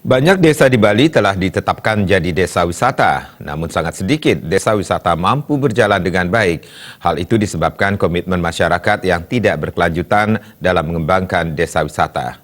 Banyak desa di Bali telah ditetapkan jadi desa wisata, namun sangat sedikit desa wisata mampu berjalan dengan baik. Hal itu disebabkan komitmen masyarakat yang tidak berkelanjutan dalam mengembangkan desa wisata.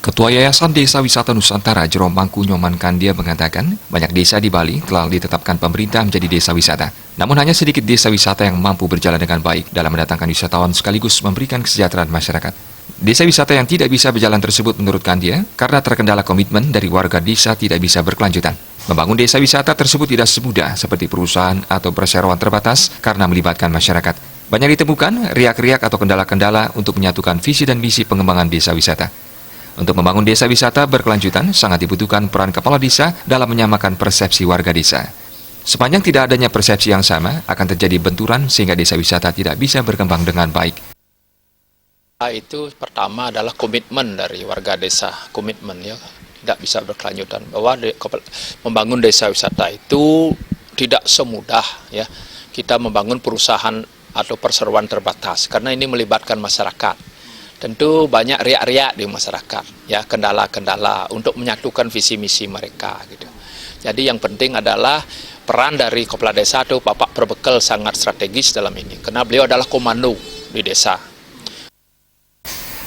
Ketua Yayasan Desa Wisata Nusantara Jerome Mangku Nyoman Kandia mengatakan, banyak desa di Bali telah ditetapkan pemerintah menjadi desa wisata. Namun hanya sedikit desa wisata yang mampu berjalan dengan baik dalam mendatangkan wisatawan sekaligus memberikan kesejahteraan masyarakat. Desa wisata yang tidak bisa berjalan tersebut menurut Kandia karena terkendala komitmen dari warga desa tidak bisa berkelanjutan. Membangun desa wisata tersebut tidak semudah seperti perusahaan atau perseroan terbatas karena melibatkan masyarakat. Banyak ditemukan riak-riak atau kendala-kendala untuk menyatukan visi dan misi pengembangan desa wisata. Untuk membangun desa wisata berkelanjutan, sangat dibutuhkan peran kepala desa dalam menyamakan persepsi warga desa. Sepanjang tidak adanya persepsi yang sama, akan terjadi benturan sehingga desa wisata tidak bisa berkembang dengan baik. Itu pertama adalah komitmen dari warga desa, komitmen ya, tidak bisa berkelanjutan. Bahwa membangun desa wisata itu tidak semudah ya, kita membangun perusahaan atau perseroan terbatas, karena ini melibatkan masyarakat. Tentu banyak riak-riak di masyarakat, ya kendala-kendala untuk menyatukan visi misi mereka gitu. Jadi yang penting adalah peran dari kepala desa atau bapak perbekal sangat strategis dalam ini, karena beliau adalah komando di desa.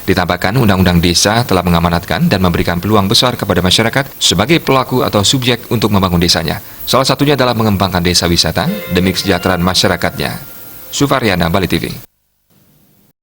Ditambahkan, Undang-Undang Desa telah mengamanatkan dan memberikan peluang besar kepada masyarakat sebagai pelaku atau subjek untuk membangun desanya. Salah satunya adalah mengembangkan desa wisata demi kesejahteraan masyarakatnya. Sufaryana, Bali TV.